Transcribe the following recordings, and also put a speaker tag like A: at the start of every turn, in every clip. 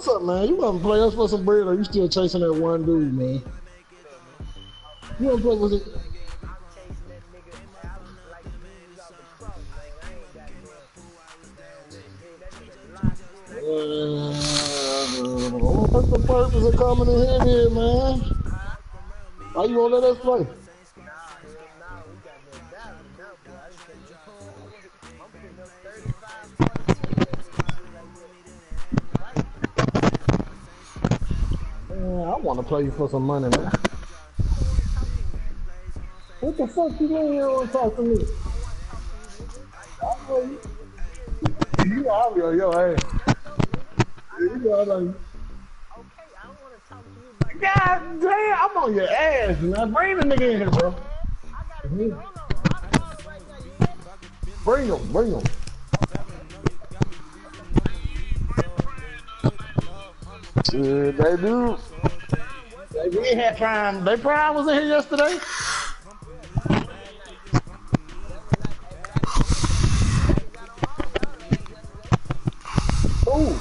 A: what's up, man? You want to play us for some bread, or you still chasing that one dude, man? You want to play with it? What's the purpose of coming in here, man? Why you won't let us play? Man, I want to play you for some money, man. What the fuck you doing here on talk to me? You out your ass. You out of God damn, I'm on your ass, man. Bring the nigga in here, bro. Bring him, bring him. Shit, they do. We had Prime. They Prime was in here yesterday. Ooh.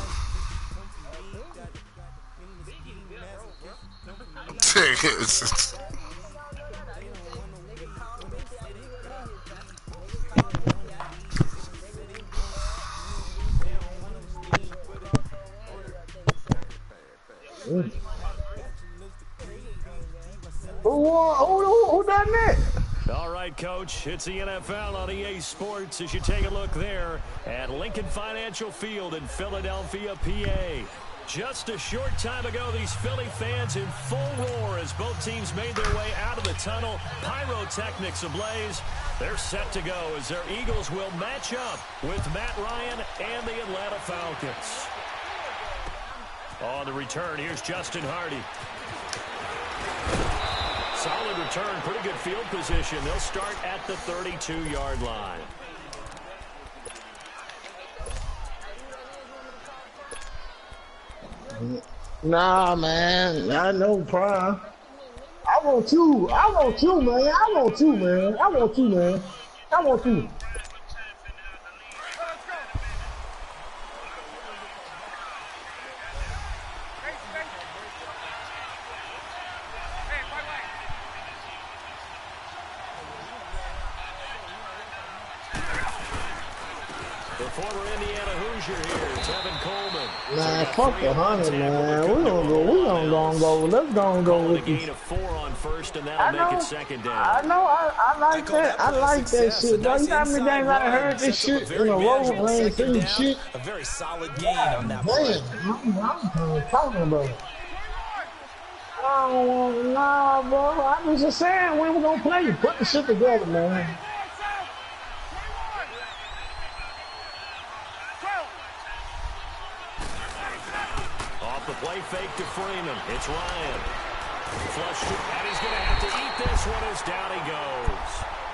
A: Who done that?
B: All right, Coach, it's the NFL on EA Sports as you take a look there at Lincoln Financial Field in Philadelphia, PA. Just a short time ago, these Philly fans in full roar as both teams made their way out of the tunnel. Pyrotechnics ablaze. They're set to go as their Eagles will match up with Matt Ryan and the Atlanta Falcons. On the return, here's Justin Hardy. Solid return, pretty good field position. They'll start at the 32-yard line.
A: Nah, man. I know Prime. I want you. I want you, man. I want you, man. I want you, man. I want you. Man, fuck the 100, man. We gonna go. Let's go with this.
B: I
A: know. I like that. I like that shit. Bro, you know how many times I heard this shit in a row and I ain't seen shit?
C: A very solid game on that play.
A: I'm talking about it. Oh, nah, bro. I was just saying when we gonna play. Put the shit together, man.
B: Play fake to Freeman. It's Ryan. Flushed, and he's going to have to eat this one as down he goes.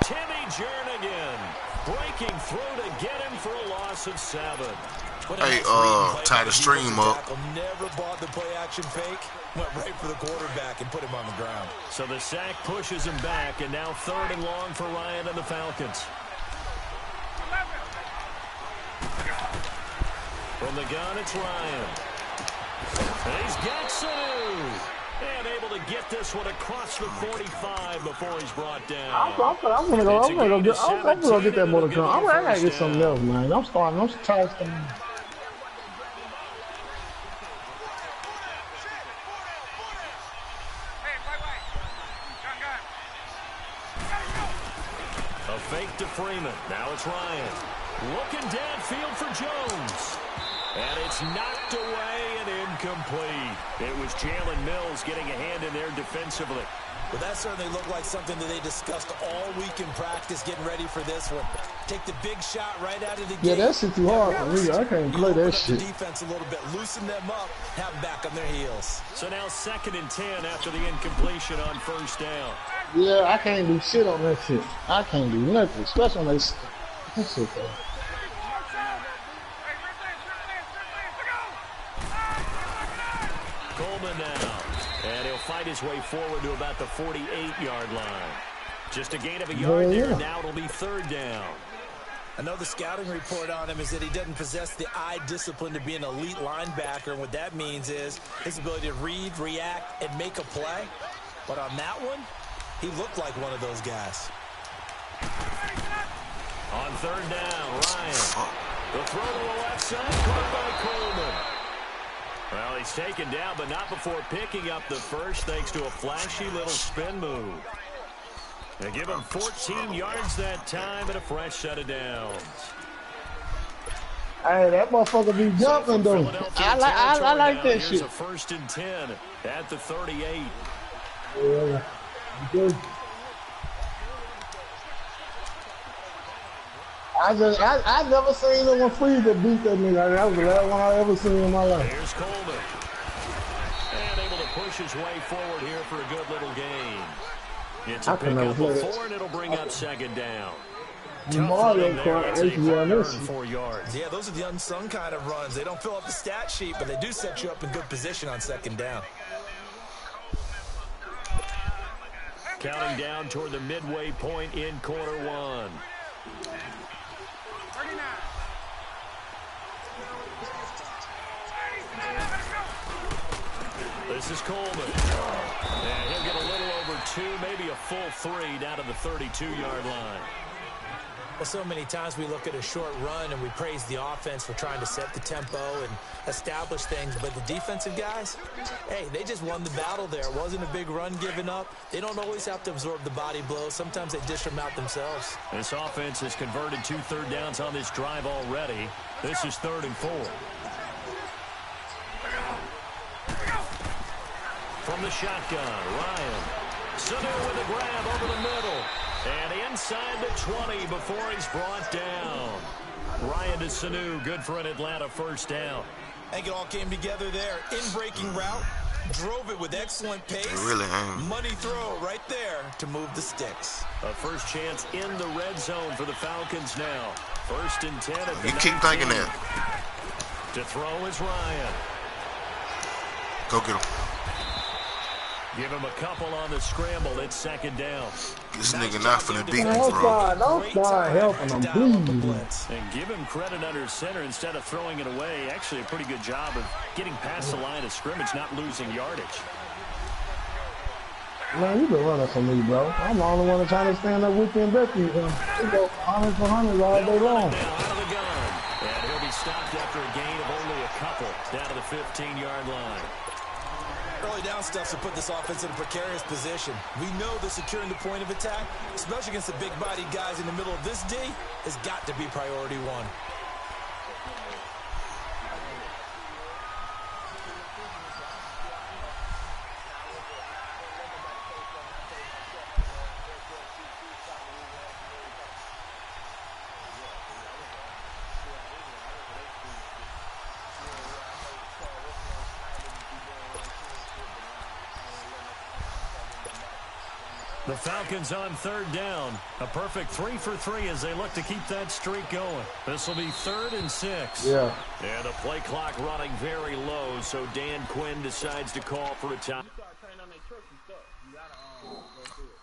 B: Timmy Jernigan breaking through to get him for a loss of 7.
D: Hey, tie the stream up.
C: Never bought the play action fake. Went right for the quarterback and put him on the ground.
B: So the sack pushes him back, and now 3rd and long for Ryan and the Falcons. From the gun, it's Ryan. And he's got Sanu. And able to get this one across the 45 before he's brought down.
A: I'm gonna go get that motor gun. I gotta get something else, man. I'm tired of stuff.
B: A fake to Freeman. Now it's Ryan. Looking downfield for Jones. And it's knocked away and incomplete. It was Jalen Mills getting a hand in there defensively.
C: Well, that certainly looked like something that they discussed all week in practice, getting ready for this one. Take the big shot right out of the gate.
A: Yeah, that shit too hard for me. I can't play that shit.
C: The defense a little bit, loosen them up, have them back on their heels.
B: So now 2nd and 10 after the incompletion on 1st down.
A: Yeah, I can't do shit on that shit. I can't do nothing, especially on that shit.
B: Coleman now, and he'll fight his way forward to about the 48-yard line. Just a gain of a yard there, now it'll be 3rd down.
C: I know the scouting report on him is that he doesn't possess the eye discipline to be an elite linebacker. And what that means is his ability to read, react, and make a play. But on that one, he looked like one of those guys.
B: On third down, Ryan. The throw to the left side, caught by Coleman. Well, he's taken down, but not before picking up the first, thanks to a flashy little spin move. They give him 14 yards that time and a fresh set of downs.
A: Hey, that motherfucker be jumping, though. I like that shit.
B: Here's a 1st and 10 at the 38.
A: Yeah, good. I never seen no one free to beat that nigga. That was the last one I ever seen in my life.
B: Here's Coleman. And able to push his way forward here for a good little gain. It's a pickup of 4, and it'll bring up 2nd down.
A: Mario Kart,
B: it's 4 yards.
C: Yeah, those are the unsung kind of runs. They don't fill up the stat sheet, but they do set you up in good position on 2nd down.
B: Counting down toward the midway point in quarter 1. This is Coleman. And he'll get a little over 2, maybe a full 3 down to the 32-yard line.
C: Well, so many times we look at a short run and we praise the offense for trying to set the tempo and establish things. But the defensive guys, hey, they just won the battle there. It wasn't a big run given up. They don't always have to absorb the body blows. Sometimes they dish them out themselves.
B: This offense has converted 2 third downs on this drive already. This is 3rd and 4. From the shotgun, Ryan. Sanu with a grab over the middle. And inside the 20 before he's brought down. Ryan to Sanu, good for an Atlanta 1st down.
C: I think it all came together there. In-breaking route, drove it with excellent pace.
D: Really,
C: money throw right there to move the sticks.
B: A first chance in the red zone for the Falcons now. 1st and 10 at the
D: You keep thinking that.
B: To throw is Ryan.
D: Go get him.
B: Give him a couple on the scramble. It's 2nd down.
D: This nigga not finna beat me,
A: Don't
D: bro.
A: start helping him, please.
B: And give him credit under center instead of throwing it away. Actually, a pretty good job of getting past the line of scrimmage, not losing yardage.
A: Man, you been running for me, bro. I'm the only one trying to stand up with you and Becky. We go 100 for 100 all day long.
B: Now out of the gun. And he'll be stopped after a gain of only a couple down to the 15-yard line.
C: Early down stuff to put this offense in a precarious position. We know that securing the point of attack, especially against the big-bodied guys in the middle of this D, has got to be priority 1.
B: The Falcons on 3rd down. A perfect 3 for 3 as they look to keep that streak going. This will be 3rd and 6.
A: Yeah.
B: And a play clock running very low, so Dan Quinn decides to call for a time.
E: You start training on that truck, you stuck. You gotta go through it.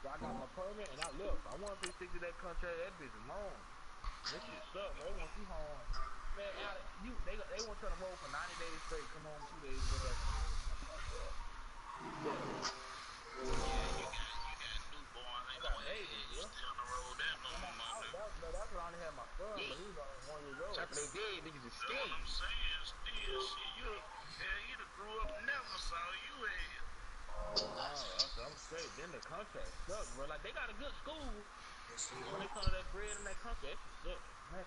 E: So I got my permit and I left. I wanted to stick to that contract. That bitch is long. That shit stuck. They want you home. Man, they want you on the road for 90 days straight. Come home 2 days. That's when I only had my son, but he was only 1 year old. They did, niggas is skinny.
F: What I'm saying is still, shit, you done grew up and never saw you had.
E: I'm straight. Then the contract sucks, bro. Like, they got a good school. When they come to that bread and that contract, it sucks.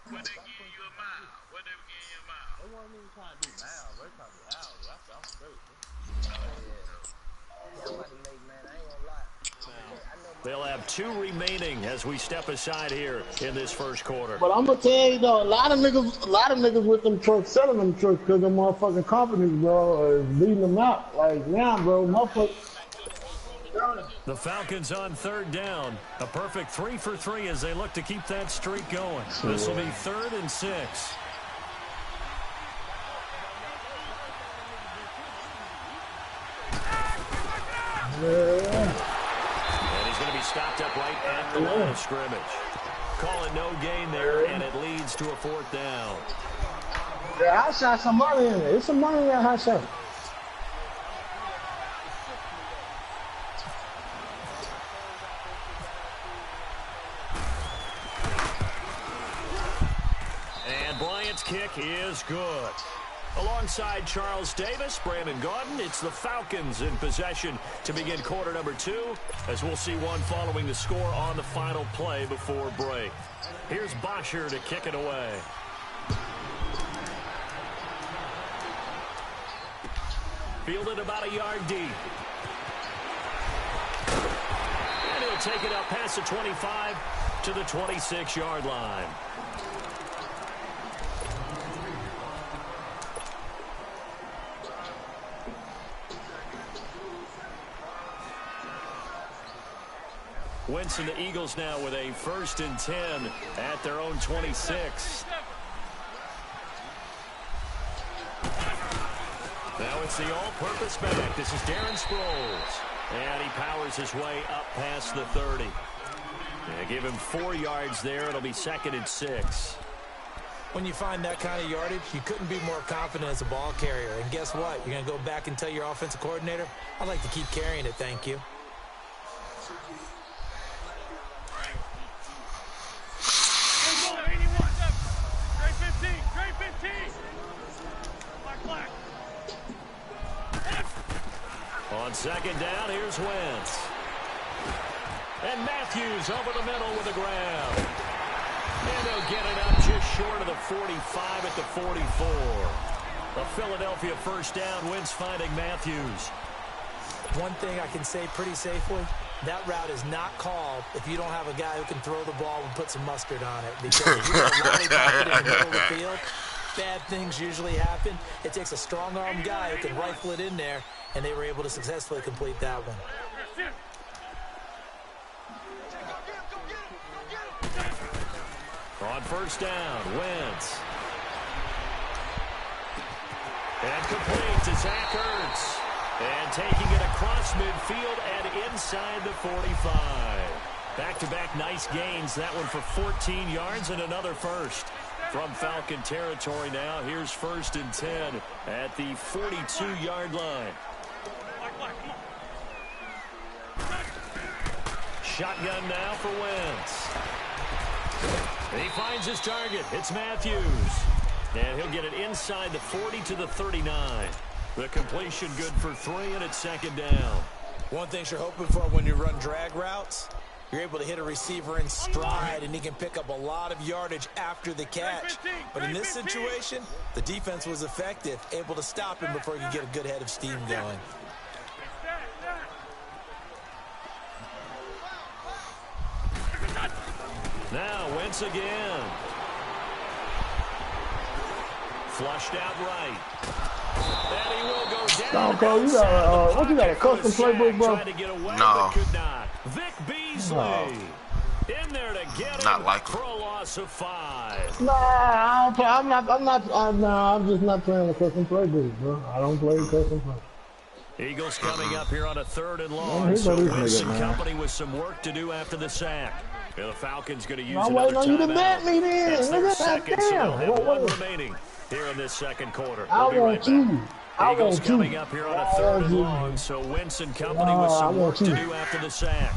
F: When they give you a mile, when they give you a mile.
E: They wasn't even trying to do miles, bro. They trying to do hours. I'm straight, bro.
G: I'm about to make, man. I ain't gonna lie.
B: They'll have 2 remaining as we step aside here in this 1st quarter.
A: But I'm gonna tell you though, a lot of niggas with them trucks selling them trucks because them motherfucking companies, bro, are beating them out. Like now, bro, motherfuckers.
B: The Falcons on 3rd down. A perfect 3 for 3 as they look to keep that streak going. This will be 3rd and 6.
A: Yeah.
B: And he's going to be stopped up right at the line of scrimmage. call it no gain there, and it leads to a 4th down.
A: Yeah, hot shot, some money in it. It's some money in that hot shot.
B: And Bryant's kick is good. Alongside Charles Davis, Brandon Gaudin, it's the Falcons in possession to begin quarter number 2, as we'll see one following the score on the final play before break. Here's Bosher to kick it away. Fielded about a yard deep. And he'll take it up past the 25 to the 26-yard line. Wentz and the Eagles now with a 1st and 10 at their own 26. Now it's the all-purpose back. This is Darren Sproles. And he powers his way up past the 30. Yeah, give him 4 yards there. It'll be 2nd and 6.
C: When you find that kind of yardage, you couldn't be more confident as a ball carrier. And guess what? You're going to go back and tell your offensive coordinator, I'd like to keep carrying it, thank you.
B: On 2nd down, here's Wentz. And Matthews over the middle with the grab. And they'll get it up just short of the 45 at the 44. A Philadelphia 1st down. Wentz finding Matthews.
C: One thing I can say pretty safely, that route is not called if you don't have a guy who can throw the ball and put some mustard on it. Because if you're going to rally back in the middle of the field, bad things usually happen. It takes a strong-armed guy who can rifle it in there, and they were able to successfully complete that one.
B: On 1st down, Wentz. And complete to Zach Ertz. And taking it across midfield and inside the 45. Back-to-back nice gains. That one for 14 yards and another first. From Falcon territory now, here's 1st and 10 at the 42-yard line. Shotgun now for Wentz. And he finds his target. It's Matthews. And he'll get it inside the 40 to the 39. The completion good for 3, and it's 2nd down.
C: One thing you're hoping for when you run drag routes, you're able to hit a receiver in stride, and he can pick up a lot of yardage after the catch. But in this situation, the defense was effective, able to stop him before he could get a good head of steam going.
B: Now Wentz again. Flushed out right. And he will go down.
A: Stone Cold, you got what you got, a custom playbook, bro?
D: No.
B: Vic Beasley in there to get him
D: Not likely.
B: for a loss of 5.
A: Nah, I'm just not playing the custom playbook, bro. I don't play custom play.
B: Eagles coming up here on a 3rd and long. So Wentz and company with some work to do after the sack. Yeah, the Falcons going to use
A: I'm
B: another
A: waiting on you to
B: timeout.
A: bet me then.
B: That's their
A: Nigga,
B: 2nd, so they'll have one
A: goddamn.
B: remaining here in this 2nd quarter.
A: I
B: We'll be right
A: want
B: back.
A: you. I
B: Eagles
A: want you.
B: coming up here on a 3rd and long, so Wentz and company with
A: I
B: some
A: want
B: work to
A: you.
B: do after the sack.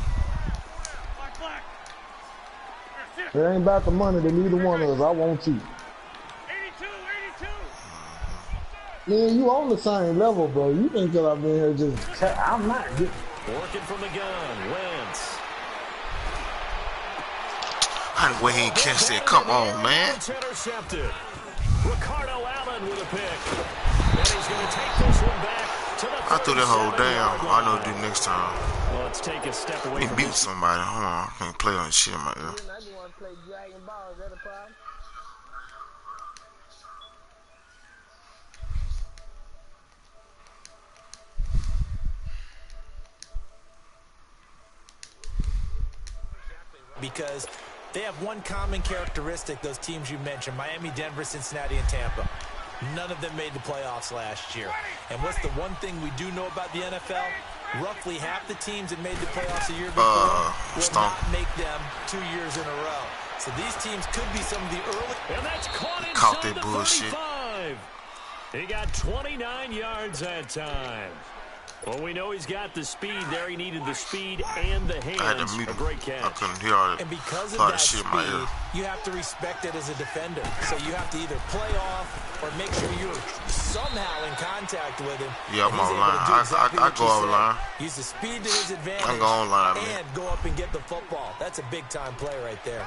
A: It ain't about the money to neither one of us. I want you.
F: 82.
A: Man, you on the same level, bro. You think that I've been here just... I'm not.
B: Working from the gun, Wentz.
D: How the way he ain't catch that? Come on, man.
B: It's intercepted. Ricardo Allen with a pick. And he's going to take this one back to the
D: I threw that whole down.
B: 37-yard
D: I know
B: line.
D: to do next time.
B: Well, let's take a step away
D: He
B: from
D: beat
B: this.
D: somebody. Hold on. I can't play on shit in my ear.
G: I just want to play Dragon Ball. Is that a problem?
C: Because they have one common characteristic, those teams you mentioned, Miami, Denver, Cincinnati, and Tampa. None of them made the playoffs last year. And what's the one thing we do know about the NFL? Roughly half the teams that made the playoffs a year before will
D: Stomp.
C: not make them 2 years in a row. So these teams could be some of the early.
B: And that's caught
D: Caught
B: inside
D: that
B: the
D: bullshit.
B: 35. He got 29 yards that time. Well, we know he's got the speed there. He needed the speed and the hands.
D: I had to mute
B: A
D: him.
B: great
D: I
B: catch.
D: couldn't hear all that.
C: And because of
D: lot
C: that
D: shit
C: speed,
D: in my ear.
C: you have to respect it as a defender. So you have to either play off or make sure you're somehow in contact with him.
D: Yeah, I'm
C: And he's able
D: online.
C: to do exactly
D: I
C: what
D: go
C: you said.
D: online.
C: Use the speed to his advantage.
D: I go online, man.
C: And go up and get the football. That's a big-time play right there.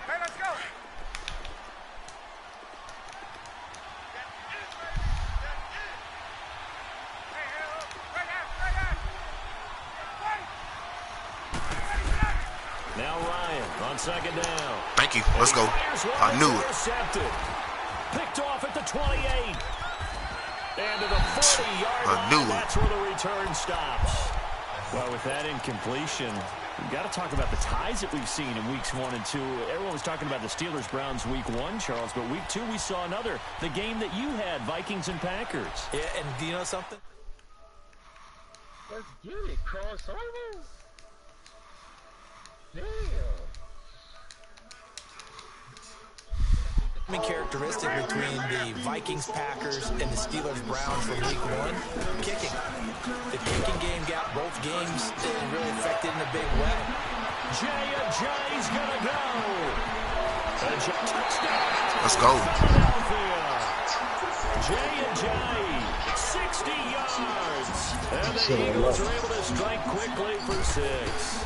F: Hey, let's go.
B: Now Ryan on second down.
D: Thank you. Let's go. I knew it.
B: Intercepted. Picked off at the 28. And to the 40-yard
D: I
B: line.
D: knew it.
B: That's where the return stops. Well, with that incompletion, we've got to talk about the ties that we've seen in weeks 1 and 2. Everyone was talking about the Steelers-Browns week 1, Charles, but week 2 we saw another. The game that you had, Vikings and Packers.
C: Yeah, and do you know something?
G: Let's get it, crossover. Damn.
C: Characteristic between the Vikings, Packers, and the Steelers, Browns from week 1, kicking. The kicking game got both games really affected in a big way.
B: Jay's gonna go. Touchdown.
D: Let's go.
B: Jay, 60 yards. And the Eagles are able to strike quickly for 6.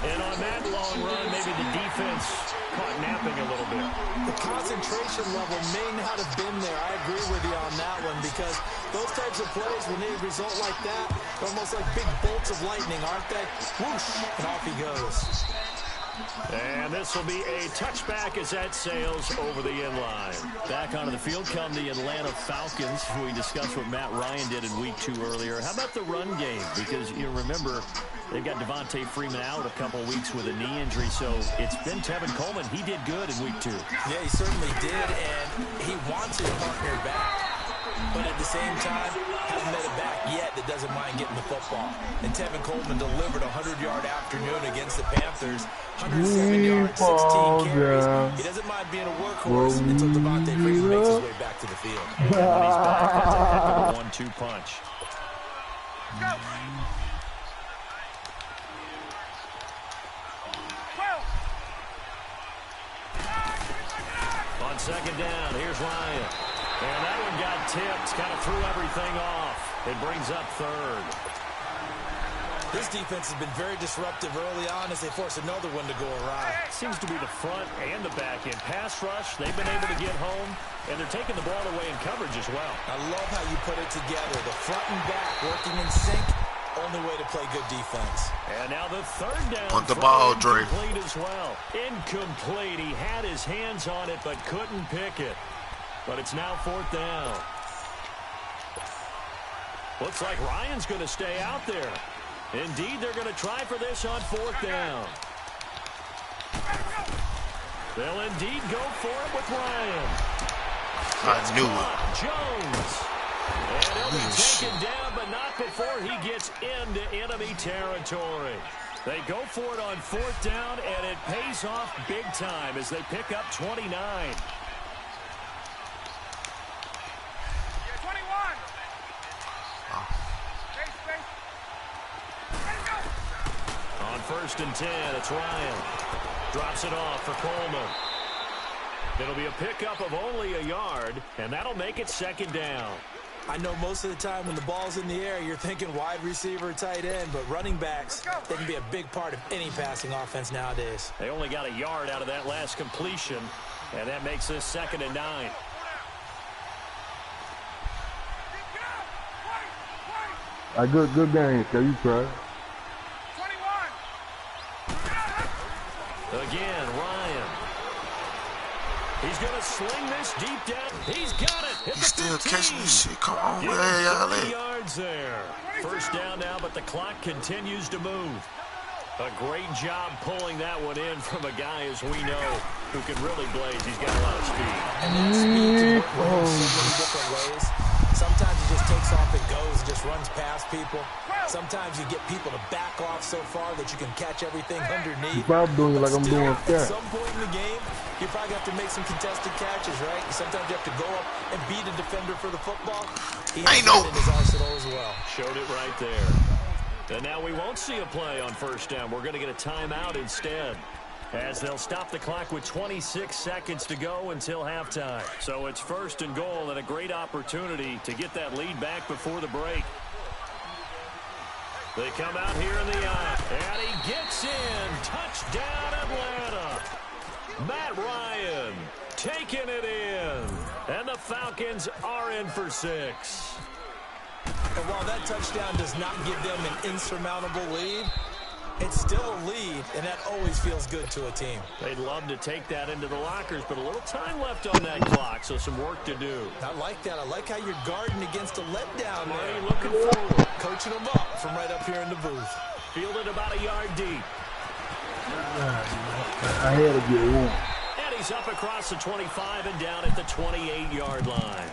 B: And on that long run, maybe the defense caught napping a little bit.
C: The concentration level may not have been there. I agree with you on that one because those types of plays, when they result like that, they're almost like big bolts of lightning, aren't they? Whoosh, and off he goes.
B: And this will be a touchback as that sails over the end line. Back onto the field come the Atlanta Falcons. We discussed what Matt Ryan did in week 2 earlier. How about the run game? Because you remember they've got Devontae Freeman out a couple weeks with a knee injury, so it's been Tevin Coleman. He did good in week 2.
C: Yeah, he certainly did, and he wants his partner back. But at the same time, hasn't met a back yet that doesn't mind getting the football. And Tevin Coleman delivered a 100-yard afternoon against the Panthers. 107 yards, 16 carries. He doesn't mind being a workhorse until Devontae Freeman makes his way back to the field.
B: And when he's back, that's a heck of a 1-2 punch. On second down, here's Ryan. And that one got tipped, kind of threw everything off. It brings up 3rd.
C: This defense has been very disruptive early on as they force another one to go awry.
B: Seems to be the front and the back end. Pass rush, they've been able to get home, and they're taking the ball away in coverage as well.
C: I love how you put it together. The front and back working in sync. Only way to play good defense.
B: And now the 3rd down.
D: Punt the ball, Dre.
B: Incomplete as well. Incomplete. He had his hands on it, but couldn't pick it. But it's now 4th down. Looks like Ryan's going to stay out there. Indeed, they're going to try for this on 4th down. They'll indeed go for it with Ryan.
D: I knew it.
B: Jones. And he'll be taken down, but not before he gets into enemy territory. They go for it on 4th down, and it pays off big time as they pick up 29. On 1st and 10, it's Ryan. Drops it off for Coleman. It'll be a pickup of only a yard, and that'll make it 2nd down.
C: I know most of the time when the ball's in the air, you're thinking wide receiver, tight end, but running backs, they can be a big part of any passing offense nowadays.
B: They only got a yard out of that last completion, and that makes this 2nd and 9.
A: Good game, so you try.
B: Again, Ryan. He's going to sling this deep down. He's got it. Hit
D: He's
B: the
D: still
B: 15.
D: catching this shit. Come on,
B: Get
D: man. Y'all
B: 30
D: let.
B: yards there. 1st down now, but the clock continues to move. A great job pulling that one in from a guy, as we know, who can really blaze. He's got a lot of speed.
C: And that speed can work for him so many different ways. Sometimes he just takes off and goes and just runs runs past people. Sometimes you get people to back off so far that you can catch everything underneath.
A: I'm doing it like I'm doing
C: At
A: that.
C: some point in the game, you probably have to make some contested catches, right? Sometimes you have to go up and beat a defender for the football. He has that in his arsenal as well.
B: Showed it right there. And now we won't see a play on first down. We're going to get a timeout instead, as they'll stop the clock with 26 seconds to go until halftime. So it's first and goal and a great opportunity to get that lead back before the break. They come out here in the eye, and he gets in. Touchdown, Atlanta. Matt Ryan taking it in, and the Falcons are in for 6.
C: And while that touchdown does not give them an insurmountable lead, it's still a lead, and that always feels good to a team.
B: They'd love to take that into the lockers, but a little time left on that clock, so some work to do.
C: I like that. I like how you're guarding against a letdown there.
B: Looking forward.
C: Coaching them up from right up here in the booth.
B: Fielded about a yard deep.
A: I had to get one.
B: And he's up across the 25 and down at the 28-yard line.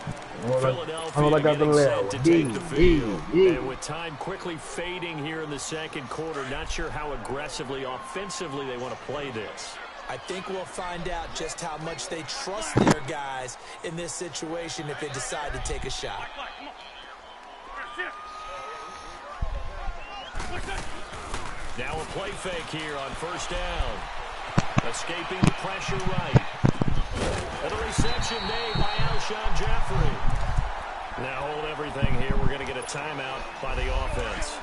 B: Philadelphia
A: I got the
B: getting set to take the field. And with time quickly fading here in the second quarter, not sure how aggressively, offensively they want to play this.
C: I think we'll find out just how much they trust their guys in this situation if they decide to take a shot.
B: Now a play fake here on first down. Escaping the pressure right. And a reception made by Alshon Jeffrey. Now hold everything here. We're going to get a timeout by the offense,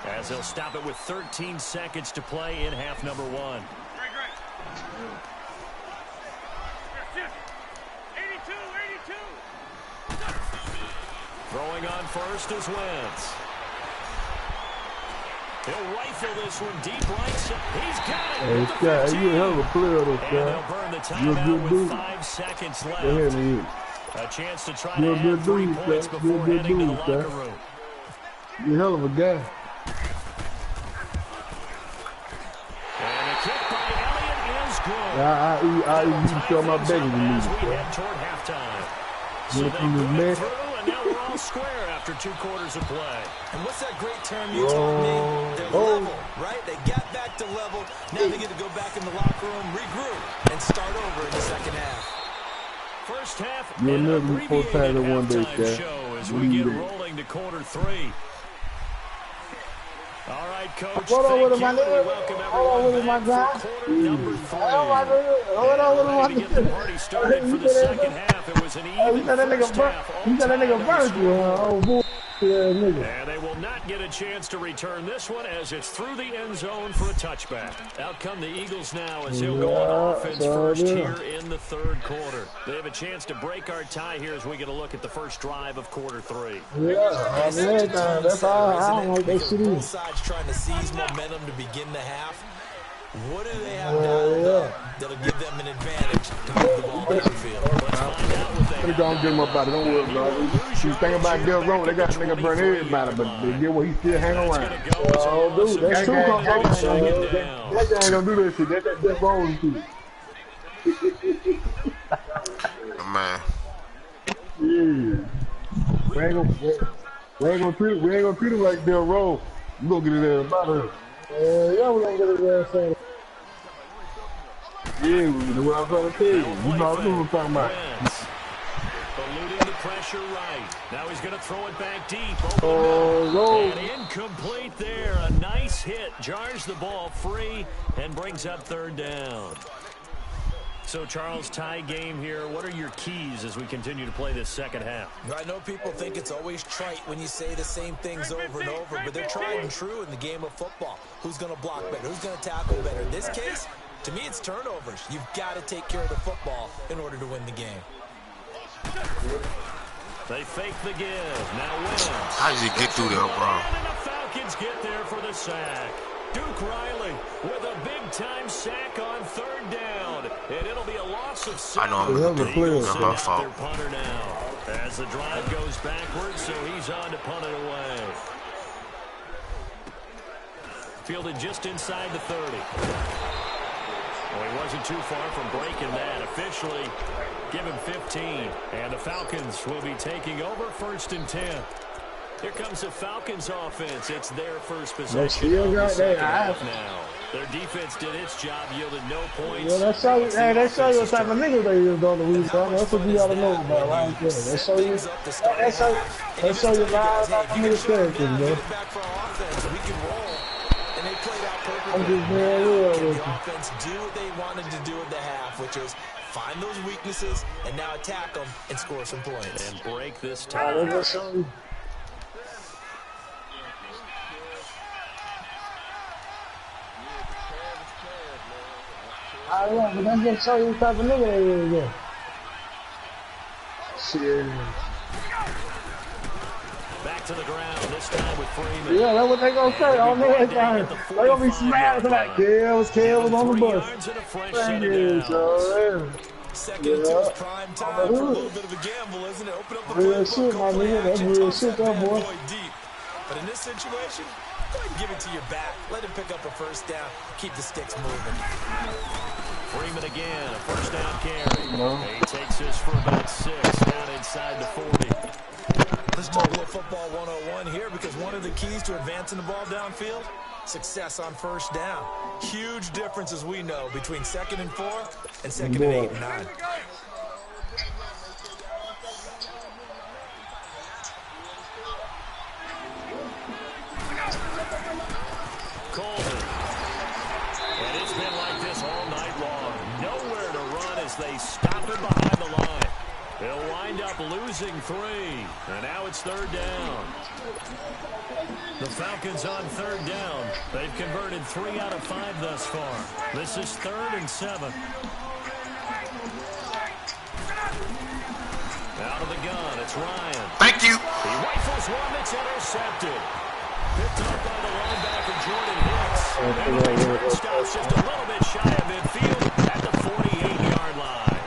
B: as they'll stop it with 13 seconds to play in half number 1. Throwing on first is Wentz. He'll rifle this one deep right side. He's got it.
A: Hey, Scott, you a hell of a player, though,
B: And they'll
A: Scott.
B: burn the
A: You're a
B: timeout
A: good
B: with
A: dude.
B: 5 seconds left.
A: Go ahead, man.
B: A chance to try
A: You're
B: to
A: a good
B: add 3
A: dude,
B: points
A: Scott.
B: before
A: You're a good
B: heading to the
A: dude,
B: locker
A: Scott.
B: room.
A: You're a hell of a guy.
B: And a kick by Elliott is good.
A: I eat you on my belly to
B: As we
A: me.
B: head toward halftime. So
A: You're
B: they
A: from the
B: put it
A: net.
B: through, and now we're all square after 2 quarters of play.
C: And what's that great term you taught me? They're level, right? They got back to level. Now they get to go back in the locker room, regroup, and start over in the second half.
B: First half,
A: You'll
B: and
A: never
B: an
A: be supposed to have
B: abbreviated
A: it one day,
B: halftime
A: Scott.
B: show as we get
A: Believe it.
B: rolling to quarter 3. All right, Coach.
A: Hold on with him, my
B: thank you.
A: nigga.
B: Welcome
A: Hold on with him, my
B: everyone
A: guy.
B: back for quarter number 3.
A: Hold on with him, my
B: Ready to get the
A: nigga.
B: party started for the second half. It was an
A: You
B: even
A: said that
B: first
A: nigga burnt.
B: half.
A: You said that nigga burnt you, oh, bull. Yeah, nigga.
B: And they will not get a chance to return this one as it's through the end zone for a touchback. Out come the Eagles now as he'll go on offense first here in the third quarter. They have a chance to break our tie here as we get a look at the first drive of quarter 3.
A: Yeah, that's all. I don't like that
C: Because
A: shit
C: both
A: either.
C: sides trying to seize momentum to begin the half. What do they have dialed up that'll give them an advantage to move the ball downfield?
B: Let's find out what they
A: They gonna get him up out of it. Don't worry about it. You think about Del Rome, they got nigga burn everybody, but they get what he still hang around. Oh, dude, that's true. That guy ain't gonna do that shit. That's Del Rome shit.
D: Man.
A: Yeah. We ain't gonna treat him like Del Rome. We gonna get his ass out of here. Yeah, we gonna get his ass out of here. Yeah, that's what I'm trying to tell you. You know what I'm talking about.
B: Eluding the pressure right. Now he's going to throw it back deep.
A: Oh,
B: And incomplete there. A nice hit. Jars the ball free and brings up third down. So, Charles, tie game here. What are your keys as we continue to play this second half?
C: I know people think it's always trite when you say the same things over and over, but they're tried and true in the game of football. Who's going to block better? Who's going to tackle better? In this case, to me, it's turnovers. You've got to take care of the football in order to win the game.
B: They fake the give. Now Wentz.
D: How did he get through there, bro?
B: And the Falcons get there for the sack. Duke Riley with a big-time sack on third down. And it'll be a loss of 7.
D: I know I'm gonna do it. It's not my fault.
B: Their punter now. As the drive goes backwards, so he's on to punt it away. Fielded just inside the 30. Well, he wasn't too far from breaking that. Officially, give him 15. And the Falcons will be taking over 1st and 10. Here comes the Falcons offense. It's their first
A: They
B: possession
A: still
B: of the
A: got
B: second
A: that.
B: half now. Their defense did its job, yielded no points.
A: Yeah, they show you,
B: It's
A: hey,
B: the
A: they show you the
B: offense's
A: type of
B: turn.
A: niggas they is on the week,
C: And how
A: bro.
C: much
A: That's what
C: fun
A: you
C: is
A: gotta know
C: that
A: about
C: when
A: right
C: you
A: there. They
C: set
A: show you,
C: things up to start a
A: they show you,
C: half? And
A: they
C: you
A: show
C: just
A: you
C: tell your guys,
A: live
C: hey,
A: about
C: if
A: them
C: you can
A: niggas
C: shut them
A: characters,
C: down,
A: bro.
C: get it back for our offense, we can roll. And they played out
A: I'm
C: perfectly.
A: just being
C: Now,
A: real
C: can
A: with
C: the
A: you.
C: offense do what they wanted to do at the half, which is find those weaknesses and now attack them and score some points?
B: And break this
A: Nah, they
B: tie.
A: just show you. I don't know, but they just show you the type of nigga they is, yeah. Shit.
B: Back to the ground, this time with Freeman.
A: Yeah, that's what they gonna say on their thing. They gonna be smiling like, Kev was on the
B: 3
A: bus.
B: yards and a fresh
A: Thank
B: set of
A: you,
B: downs.
A: so
C: Second and two is prime time for a little bit of a gamble, isn't it? Open up the
A: real
C: playbook,
A: shit,
C: go
A: my
C: play
A: nigga. That's
C: action,
A: real
C: toss
A: shit,
C: that
A: that
C: bad
A: boy.
C: boy deep. But in this situation, go ahead and give it to your back. Let him pick up a first down. Keep the sticks moving.
B: Freeman again, a first down carry.
A: No.
B: He takes this for about 6, down inside the 40.
C: Let's talk a little football 101 here, because one of the keys to advancing the ball downfield, success on first down. Huge difference, as we know, between 2nd and 4 and 2nd and 8 and 9.
B: Colvin. And it's been like this all night long. Nowhere to run as they stop him behind the line. They'll wind up losing 3. And now it's 3rd down. The Falcons on 3rd down. They've converted 3 out of 5 thus far. This is 3rd and 7. Out of the gun, it's Ryan.
D: Thank you.
B: He rifles one that's intercepted. Picked up by the linebacker, Jordan Hicks. And the return stops just a little bit shy of midfield at the 48-yard line.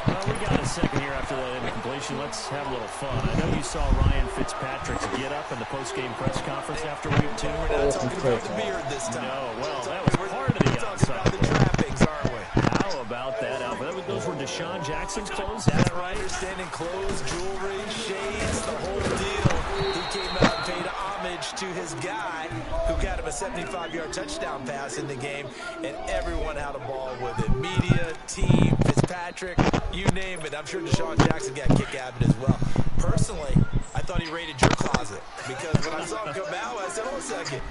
B: Well, we got a second here after that incompletion. Let's have a little fun. I know you saw Ryan Fitzpatrick's get up in the post-game press conference after week 2.
C: We're not talking about the beard this time.
B: No, well, that was part of the
C: We're talking about the
B: ensemble.
C: trappings, aren't we?
B: How about that outfit? Those were Deshaun Jackson's clothes, is that right?
C: Understanding clothes, jewelry, shades, the whole deal. He came out and paid homage to his guy who got him a 75-yard touchdown pass in the game, and everyone had a ball with it. Media, team, Fitzpatrick, you name it. I'm sure Deshaun Jackson got a kick out of it as well. Personally, I thought he raided your closet, because when I saw him come out, I said, hold a second.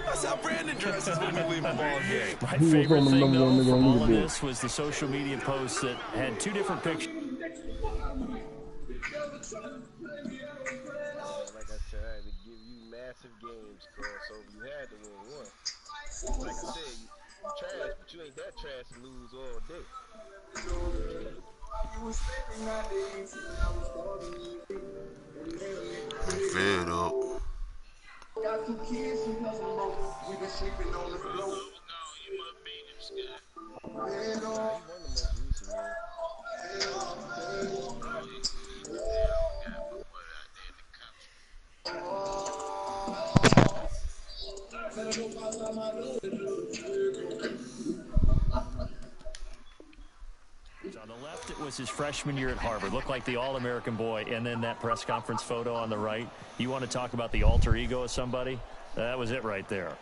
C: That's how Brandon dresses when we leave a ball game.
B: My favorite thing, though, from all of this was the social media posts that had 2 different pictures.
G: Like I said, I had to give you massive games, cuz, so you had to win one. Like I said, you trash, but you ain't that trash to lose all day.
D: Fed up.
F: Got 2 kids and nothing more. We been sleeping on the floor. No, you must be this guy.
G: He won the most recent one.
F: Yeah, I got my boy out there in the country.
B: On the left, it was his freshman year at Harvard. Looked like the all-American boy. And then that press conference photo on the right. You want to talk about the alter ego of somebody? That was it right there.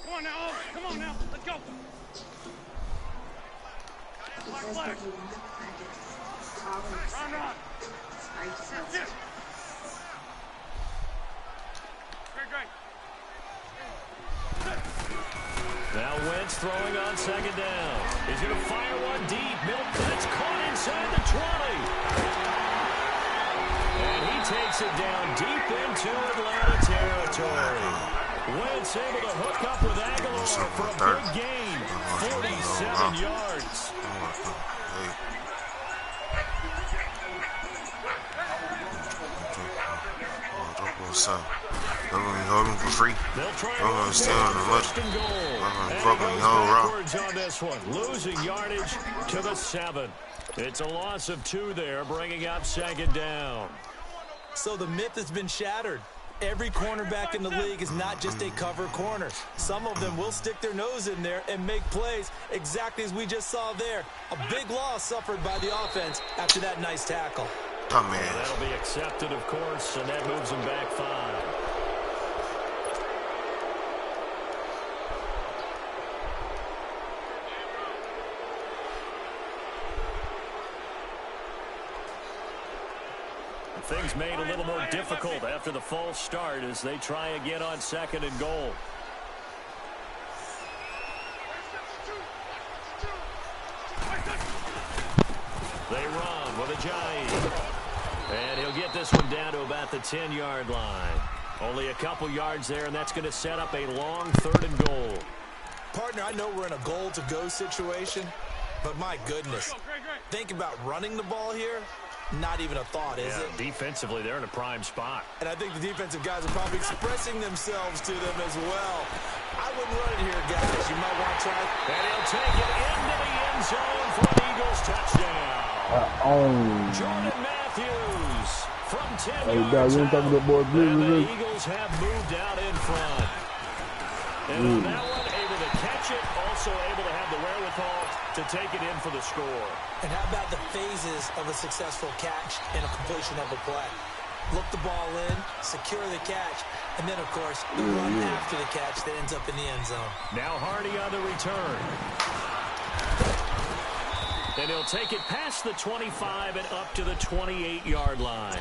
H: Come on now, come on now, let's go. Black. Run. Yes. Great.
B: Now Wentz throwing on 2nd down. He's going to fire one deep. Middle, that's caught inside the 20. And he takes it down deep into Atlanta territory. Wentz able to hook up with Aguilar for a big gain. 47 yards.
D: They're going to be holding for free.
B: They'll try
D: They're going to steal the
B: first
D: money.
B: and goal.
D: They're
B: And
D: going to
B: he
D: fucking
B: goes
D: hold around.
B: backwards on this one. Losing yardage to the 7. It's a loss of 2 there, bringing up 2nd down.
C: So the myth has been shattered. Every cornerback in the league is not just a cover corner. Some of them will stick their nose in there and make plays exactly as we just saw there. A big loss suffered by the offense after that nice tackle.
D: Come in.
B: That'll be accepted, of course, and that moves them back 5. Things made a little more difficult after the false start as they try again on 2nd and goal. They run with Ajayi. And he'll get this one down to about the 10-yard line. Only a couple yards there, and that's going to set up a long 3rd and goal.
C: Partner, I know we're in a goal-to-go situation, but my goodness, think about running the ball here. Not even a thought, is it?
B: Defensively, they're in a prime spot.
C: And I think the defensive guys are probably expressing themselves to them as well. I wouldn't run it here, guys. You might want to try.
B: And he'll take it into the end zone for an Eagles touchdown. Jordan Matthews from 10 yards out. And the Eagles have moved out in front. And on that one, able to catch it, also able to have the wherewithal to take it in for the score.
C: And how about the phases of a successful catch and a completion of a play? Look the ball in, secure the catch, and then, of course, the run after the catch that ends up in the end zone.
B: Now Hardy on the return. And he'll take it past the 25 and up to the 28-yard line.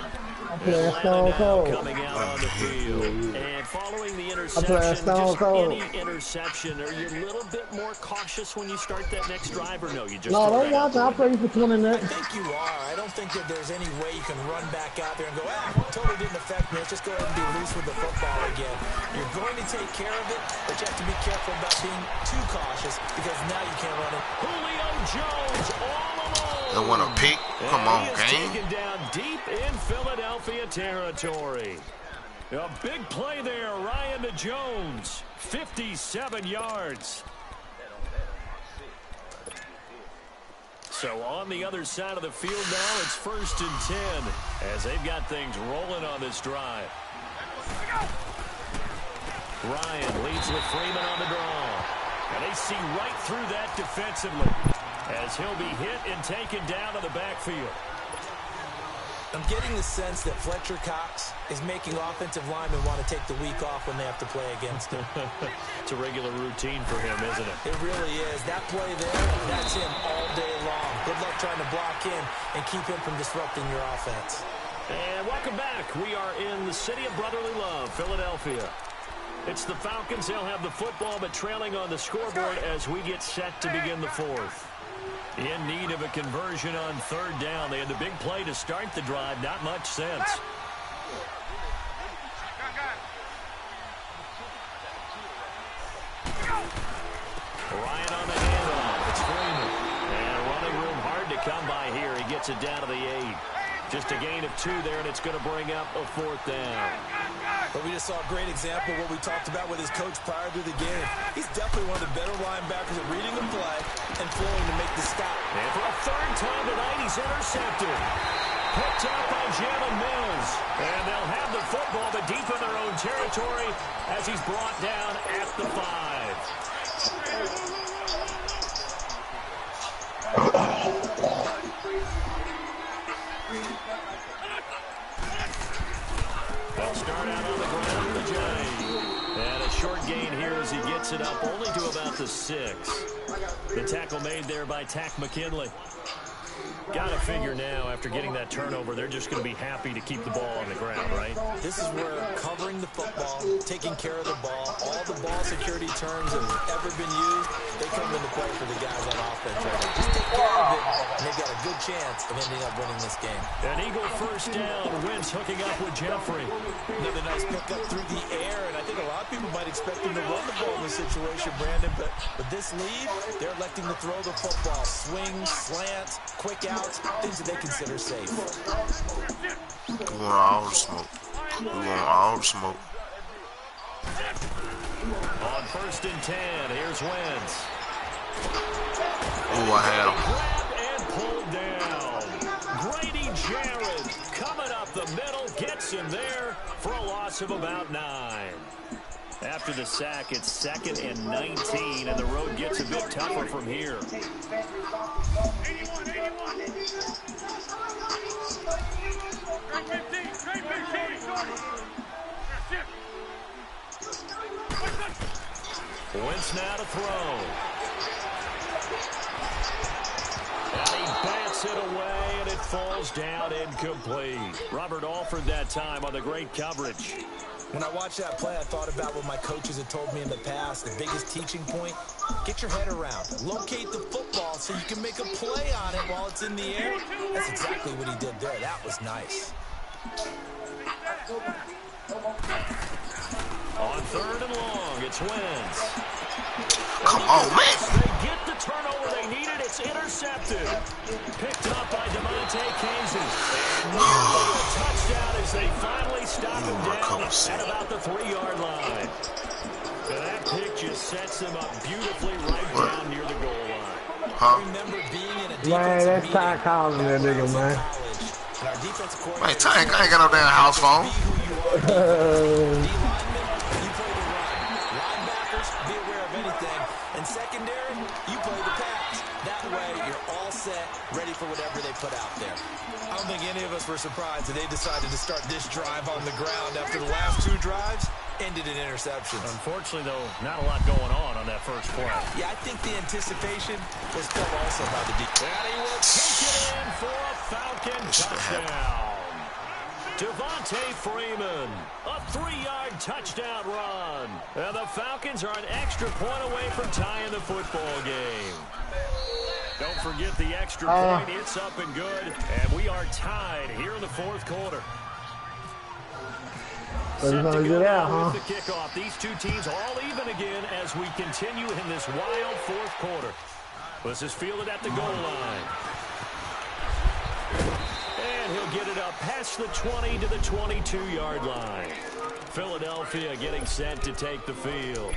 B: Coming out on the field. And following the interception, just any interception, are you a little bit more cautious when you start that next drive, or no? You just
A: don't watch. I'll play you for 20 minutes.
C: I think you are. I don't think that there's any way you can run back out there and go, totally didn't affect me. Let's just go ahead and be loose with the football again. You're going to take care of it, but you have to be careful about being too cautious because now you can't run it.
B: Julio Jones all alone.
D: They want to pick? Come on,
B: game. Taken down deep in Philadelphia territory. A big play there, Ryan to Jones. 57 yards. So on the other side of the field now, it's 1st and 10 as they've got things rolling on this drive. Ryan leads with Freeman on the draw. And they see right through that defensively as he'll be hit and taken down to the backfield.
C: I'm getting the sense that Fletcher Cox is making offensive linemen want to take the week off when they have to play against him.
B: It's a regular routine for him, isn't it?
C: It really is. That play there, that's him all day long. Good luck trying to block him and keep him from disrupting your offense.
B: And welcome back. We are in the city of brotherly love, Philadelphia. It's the Falcons. They'll have the football, but trailing on the scoreboard as we get set to begin the 4th. In need of a conversion on 3rd down. They had the big play to start the drive. Not much sense. Ryan on the handoff. It's Freeman. And running room hard to come by here. He gets it down to the 8. Just a gain of 2 there, and it's going to bring up a 4th down.
C: But we just saw a great example of what we talked about with his coach prior to the game. He's definitely one of the better linebackers at reading the play and flowing to make the stop.
B: And for a 3rd time tonight, he's intercepted. Picked up by Jalen Mills. And they'll have the football, but deep in their own territory as he's brought down at the 5. They'll start out on the ground with Ajayi. And a short gain here as he gets it up only to about the 6. The tackle made there by Tack McKinley. Got to figure now, after getting that turnover, they're just going to be happy to keep the ball on the ground, right?
C: This is where covering the football, taking care of the ball, all the ball security terms that have ever been used, they come into play for the guys on offense right now. Just take care of it, and they've got a good chance of ending up winning this game.
B: An Eagle 1st down. Wentz hooking up with Jeffrey.
C: Another nice pickup through the air, and I think a lot of people might expect him to run the ball in this situation, Brandon, but with this lead, they're electing to throw the football. Swings, slants, quick outs, things that they consider safe.
D: We want all the smoke. We want all the smoke.
B: On 1st and 10, here's Wentz.
D: Oh, I had him.
B: Grabbed and pulled down. Grady Jarrett coming up the middle, gets him there for a loss of about 9. After the sack, it's 2nd and 19, and the road gets a bit tougher from here.
H: 81, 81. Straight 15, straight 15, shorty. Shift.
B: Wentz now to throw. And he bats it away, and it falls down incomplete. Robert Alford that time on the great coverage.
C: When I watched that play, I thought about what my coaches had told me in the past. The biggest teaching point, get your head around. Locate the football so you can make a play on it while it's in the air. That's exactly what he did there. That was nice.
B: On 3rd and long, it's Wentz.
D: Come on, man.
B: They get the turnover they needed. It's intercepted. Picked up by Demonte Kazee. And nearly a touchdown as they finally stop him down at about the 3-yard line. And that pick just sets him up beautifully right down near the goal line.
D: Huh?
C: Remember being in a
A: Man, that's
C: defensive
A: Ty calling that nigga, man.
C: and our defensive
D: Wait,
C: coordinator,
D: I ain't got no damn house phone.
C: be who you are. D-lineman, you play the run. Linebackers, be aware of anything. And secondary, you play the pass. That way, you're all set, ready for whatever they put out there. I don't think any of us were surprised that they decided to start this drive on the ground after the last 2 drives ended in interceptions.
B: Unfortunately, though, not a lot going on that first play.
C: Yeah, I think the anticipation was felt also by the defense.
B: And he will take it in for a Falcon touchdown. Devontae Freeman, a 3-yard touchdown run. And the Falcons are an extra point away from tying the football game. Don't forget the extra point. It's up and good. And we are tied here in the 4th quarter. Set to go now with the kickoff. These two teams all even again as we continue in this wild 4th quarter. This is fielded at the goal line. And he'll get it up past the 20 to the 22-yard line. Philadelphia getting set to take the field.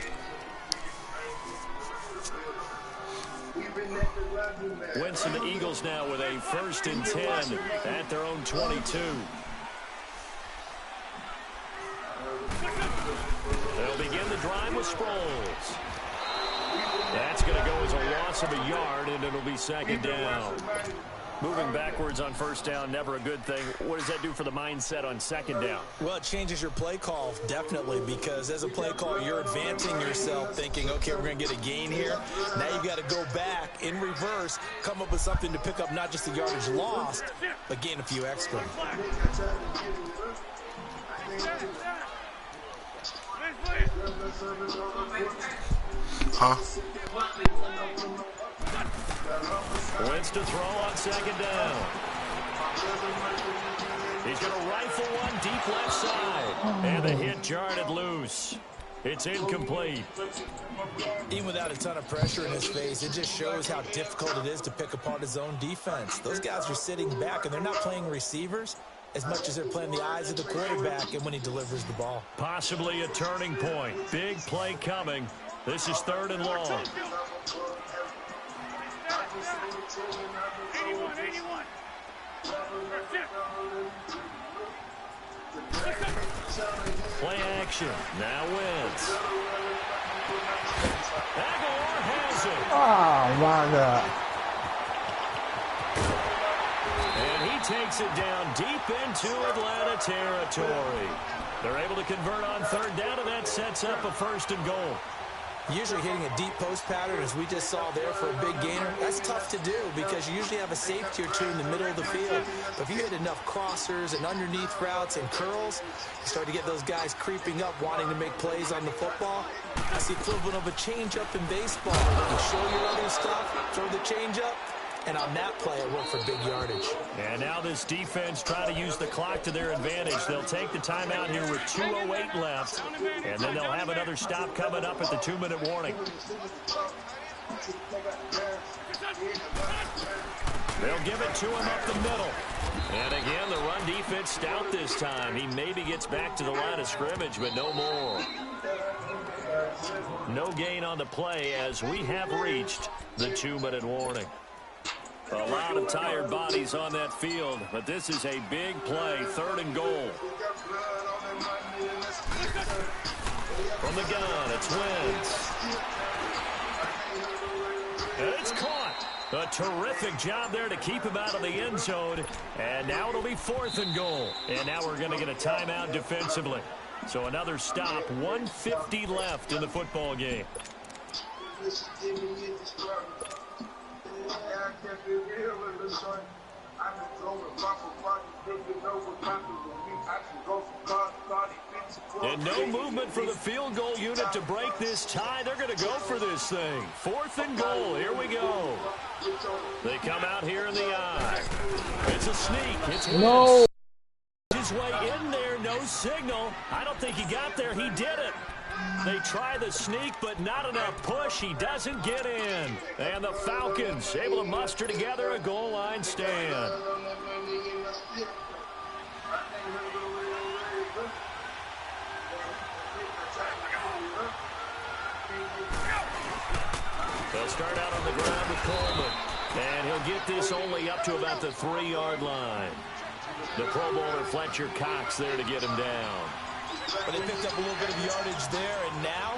B: Wentz and the Eagles now with a 1st and 10 at their own 22. They'll begin the drive with Sproles. That's going to go as a loss of a yard, and it'll be 2nd down. Moving backwards on 1st down, never a good thing. What does that do for the mindset on 2nd down?
C: Well, it changes your play call, definitely, because as a play caller, you're advancing yourself thinking, okay, we're going to get a gain here. Now you've got to go back in reverse, come up with something to pick up not just the yardage lost, but gain a few extra.
D: Huh?
B: Wentz to throw on 2nd down. He's going to rifle one deep left side. And the hit jarred it loose. It's incomplete.
C: Even without a ton of pressure in his face, it just shows how difficult it is to pick apart his own defense. Those guys are sitting back, and they're not playing receivers as much as they're playing the eyes of the quarterback and when he delivers the ball.
B: Possibly a turning point. Big play coming. This is 3rd and long.
H: 81, 81.
B: Play action. Now Wentz. Aguilar has it.
A: Oh, my God.
B: And he takes it down deep into Atlanta territory. They're able to convert on 3rd down, and that sets up a 1st and goal.
C: Usually hitting a deep post pattern, as we just saw there for a big gainer, that's tough to do because you usually have a safety or 2 in the middle of the field. But if you hit enough crossers and underneath routes and curls, you start to get those guys creeping up, wanting to make plays on the football. That's the equivalent of a changeup in baseball. You show your other stuff, throw the changeup, and on that play, it worked for big yardage.
B: And now this defense trying to use the clock to their advantage. They'll take the timeout here with 2:08 left, and then they'll have another stop coming up at the 2-minute warning. They'll give it to him up the middle. And again, the run defense stout this time. He maybe gets back to the line of scrimmage, but no more. No gain on the play as we have reached the 2-minute warning. A lot of tired bodies on that field, but this is a big play, 3rd and goal. the gun, it's Wentz. And it's caught. A terrific job there to keep him out of the end zone. And now it'll be 4th and goal. And now we're going to get a timeout defensively. So another stop, 1:50 left in the football game. And no movement for the field goal unit to break this tie. They're going to go for this thing. 4th and goal. Here we go. They come out here in the eye. It's a sneak. It's
A: No.
B: His way in there. No signal. I don't think he got there. He did it. They try the sneak, but not enough push. He doesn't get in. And the Falcons able to muster together a goal line stand. They'll start out on the ground with Coleman. And he'll get this only up to about the 3-yard line. The Pro Bowler Fletcher Cox there to get him down.
C: But they picked up a little bit of yardage there, and now,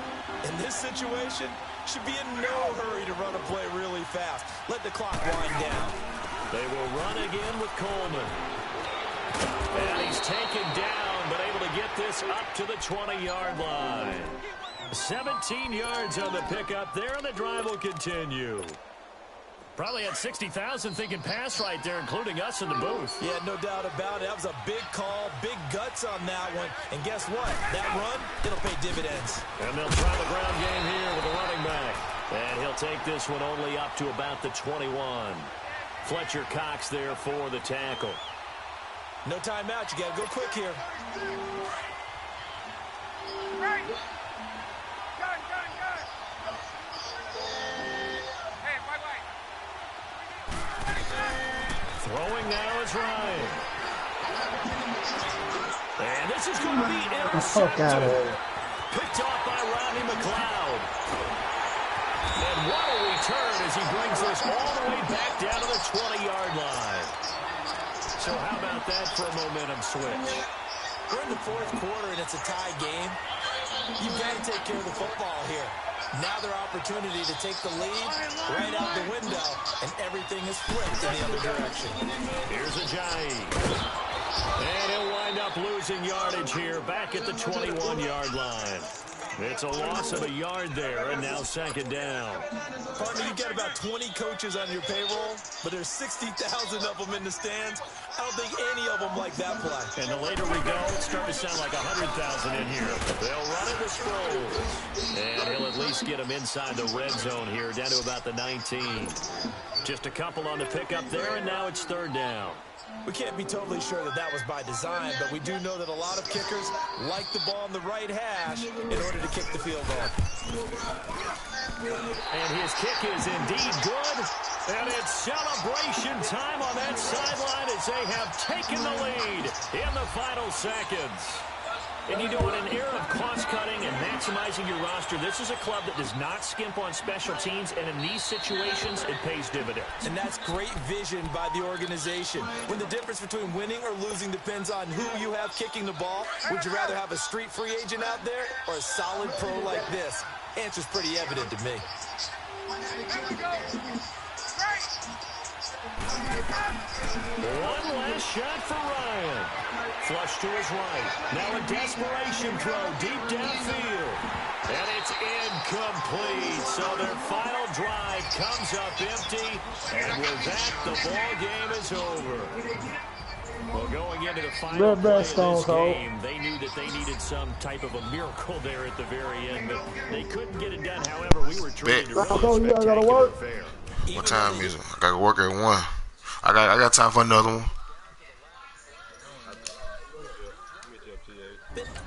C: in this situation, should be in no hurry to run a play really fast. Let the clock wind down.
B: They will run again with Coleman. And he's taken down, but able to get this up to the 20-yard line. 17 yards on the pickup there, and the drive will continue. Probably had 60,000 thinking pass right there, including us in the booth.
C: Yeah, no doubt about it. That was a big call, big guts on that one. And guess what? That run, it'll pay dividends.
B: And they'll try the ground game here with the running back. And he'll take this one only up to about the 21. Fletcher Cox there for the tackle.
C: No timeout. You got to go quick here.
H: Right. Gun, gun, gun. Hey, white.
B: Throwing now is Ryan. And this is going to be intercepted. Picked off by Rodney McLeod. And what a return as he brings this all the way back down to the 20-yard line. So how about that for a momentum switch?
C: We're in the 4th quarter, and it's a tie game. You've got to take care of the football here. Now their opportunity to take the lead right out the window, and everything is flipped in the other direction.
B: Here's Ajayi. And he'll wind up losing yardage here back at the 21-yard line. It's a loss of a yard there, and now 2nd down.
C: Partner, you got about 20 coaches on your payroll, but there's 60,000 of them in the stands. I don't think any of them like that play.
B: And the later we go, it's starting to sound like 100,000 in here. They'll run it with Sproles. And he'll at least get him inside the red zone here, down to about the 19. Just a couple on the pickup there, and now it's 3rd down.
C: We can't be totally sure that that was by design, but we do know that a lot of kickers like the ball on the right hash in order to kick the field goal.
B: And his kick is indeed good. And it's celebration time on that sideline as they have taken the lead in the final seconds. And you know, in an era of cost-cutting and maximizing your roster, this is a club that does not skimp on special teams, and in these situations, it pays dividends.
C: And that's great vision by the organization. When the difference between winning or losing depends on who you have kicking the ball, would you rather have a street free agent out there or a solid pro like this? Answer's pretty evident to me.
B: One last shot for Ryan. Flush to his right. Now a desperation throw deep downfield. And it's incomplete. So their final drive comes up empty. And with that, the ball game is over. Well, going into the final play of this game, they knew that they needed some type of a miracle there at the very end, but they couldn't get it done. However, we were treated to a really spectacular affair.
D: What time is it? I gotta work at 1. I got time for another one.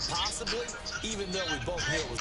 C: Possibly, even though we both knew it was.